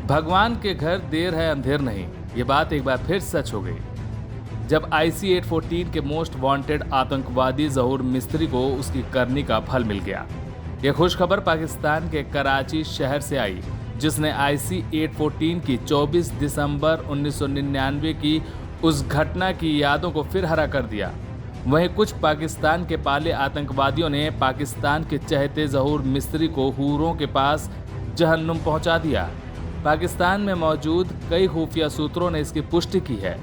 भगवान के घर देर है अंधेर नहीं, ये बात एक बार फिर सच हो गई जब IC-814 के मोस्ट वांटेड आतंकवादी जहूर मिस्त्री को उसकी करनी का फल मिल गया। यह खुशखबर पाकिस्तान के कराची शहर से आई, जिसने IC-814 की 24 दिसंबर 1999 की उस घटना की यादों को फिर हरा कर दिया। वहीं कुछ पाकिस्तान के पाले आतंकवादियों ने पाकिस्तान के चहेते जहूर मिस्त्री को हूरों के पास जहन्नुम पहुंचा दिया। पाकिस्तान में मौजूद कई खुफिया सूत्रों ने इसकी पुष्टि की है।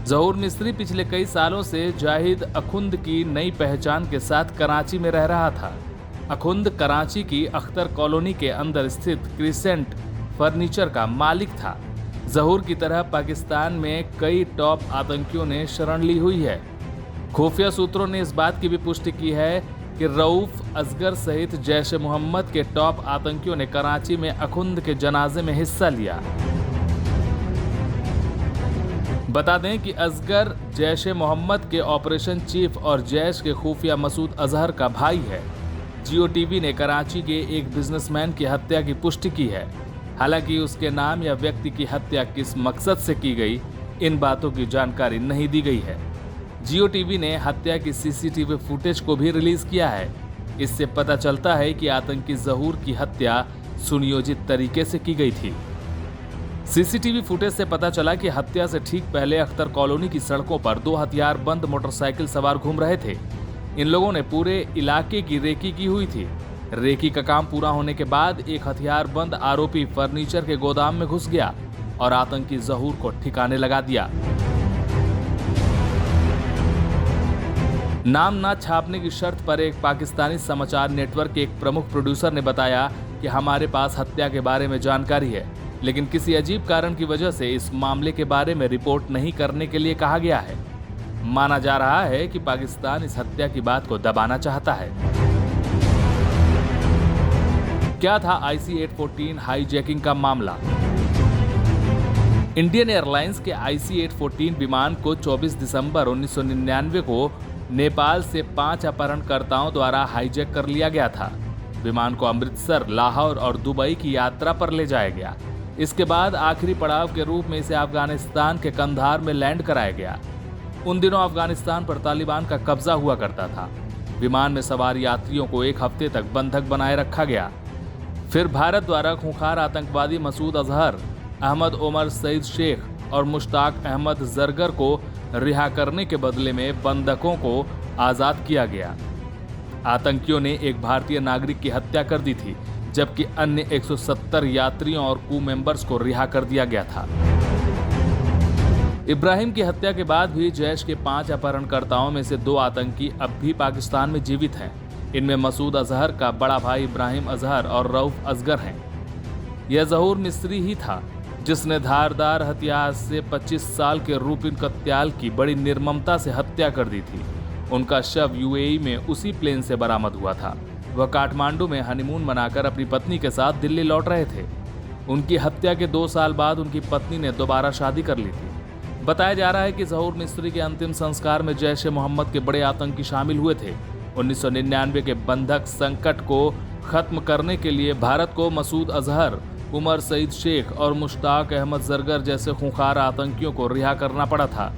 जहूर मिस्त्री पिछले कई सालों से जाहिद अखुंद की नई पहचान के साथ कराची में रह रहा था। अखुंद कराची की अख्तर कॉलोनी के अंदर स्थित क्रिसेंट फर्नीचर का मालिक था। जहूर की तरह पाकिस्तान में कई टॉप आतंकियों ने शरण ली हुई है। खुफिया सूत्रों ने इस बात की भी पुष्टि की है कि रऊफ असगर सहित जैश ए मोहम्मद के टॉप आतंकियों ने कराची में अखुंद के जनाजे में हिस्सा लिया। बता दें कि असगर जैश ए मोहम्मद के ऑपरेशन चीफ और जैश के खुफिया मसूद अजहर का भाई है। जियो टीवी ने कराची के एक बिजनेसमैन की हत्या की पुष्टि की है। हालांकि उसके नाम या व्यक्ति की हत्या किस मकसद से की गई, इन बातों की जानकारी नहीं दी गई है। जियो टीवी ने हत्या की CCTV फुटेज को भी रिलीज किया है। इससे पता चलता है कि आतंकी जहूर की हत्या सुनियोजित तरीके से की गई थी। CCTV फुटेज से पता चला कि हत्या से ठीक पहले अख्तर कॉलोनी की सड़कों पर 2 हथियारबंद मोटरसाइकिल सवार घूम रहे थे। इन लोगों ने पूरे इलाके की रेकी की हुई थी। रेकी का काम पूरा होने के बाद एक हथियारबंद आरोपी फर्नीचर के गोदाम में घुस गया और आतंकी जहूर को ठिकाने लगा दिया। नाम ना छापने की शर्त पर एक पाकिस्तानी समाचार नेटवर्क के एक प्रमुख प्रोड्यूसर ने बताया कि हमारे पास हत्या के बारे में जानकारी है, लेकिन किसी अजीब कारण की वजह से इस मामले के बारे में रिपोर्ट नहीं करने के लिए कहा गया है। माना जा रहा है कि पाकिस्तान इस हत्या की बात को दबाना चाहता है। क्या था IC-814 हाईजैकिंग का मामला? इंडियन एयरलाइंस के IC-814 विमान को 24 दिसंबर 1999 को नेपाल से 5 अपहरणकर्ताओं द्वारा हाईजैक कर लिया गया था। विमान को अमृतसर, लाहौर और दुबई की यात्रा पर ले जाया गया। इसके बाद आखिरी पड़ाव के रूप में इसे अफगानिस्तान के कंधार में लैंड कराया गया। उन दिनों अफगानिस्तान पर तालिबान का कब्जा हुआ करता था। विमान में सवार यात्रियों को 1 हफ्ते तक बंधक बनाए रखा गया। फिर भारत द्वारा खूंखार आतंकवादी मसूद अजहर, अहमद ओमर सईद शेख और मुश्ताक अहमद जरगर को रिहा करने के बदले में बंधकों को आजाद किया गया। आतंकियों ने एक भारतीय नागरिक की हत्या कर दी थी, जबकि अन्य 170 यात्रियों और क्रू मेंबर्स को रिहा कर दिया गया था। इब्राहिम की हत्या के बाद भी जैश के 5 अपहरणकर्ताओं में से 2 आतंकी अब भी पाकिस्तान में जीवित हैं। इनमें मसूद अजहर का बड़ा भाई इब्राहिम अजहर और रऊफ असगर हैं। यह जहूर मिस्त्री ही था जिसने धारदार हथियार से 25 साल के रूपिन कत्याल की बड़ी निर्ममता से हत्या कर दी थी। उनका शव UAE में उसी प्लेन से बरामद हुआ था। वह काठमांडू में हनीमून मनाकर अपनी पत्नी के साथ दिल्ली लौट रहे थे। उनकी हत्या के 2 साल बाद उनकी पत्नी ने दोबारा शादी कर ली थी। बताया जा रहा है कि जहूर मिस्त्री के अंतिम संस्कार में जैश ए मोहम्मद के बड़े आतंकी शामिल हुए थे। 1999 के बंधक संकट को खत्म करने के लिए भारत को मसूद अजहर, उमर सईद शेख और मुश्ताक अहमद जरगर जैसे खूंखार आतंकियों को रिहा करना पड़ा था।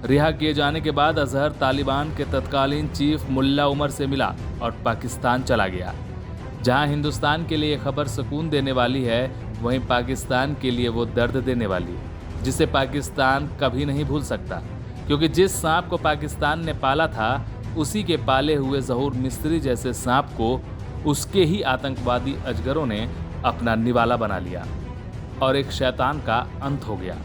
रिहा किए जाने के बाद अजहर तालिबान के तत्कालीन चीफ मुल्ला उमर से मिला और पाकिस्तान चला गया। जहां हिंदुस्तान के लिए खबर सुकून देने वाली है, वहीं पाकिस्तान के लिए वो दर्द देने वाली, जिसे पाकिस्तान कभी नहीं भूल सकता। क्योंकि जिस सांप को पाकिस्तान ने पाला था, उसी के पाले हुए जहूर मिस्त्री जैसे सांप को उसके ही आतंकवादी अजगरों ने अपना निवाला बना लिया और एक शैतान का अंत हो गया।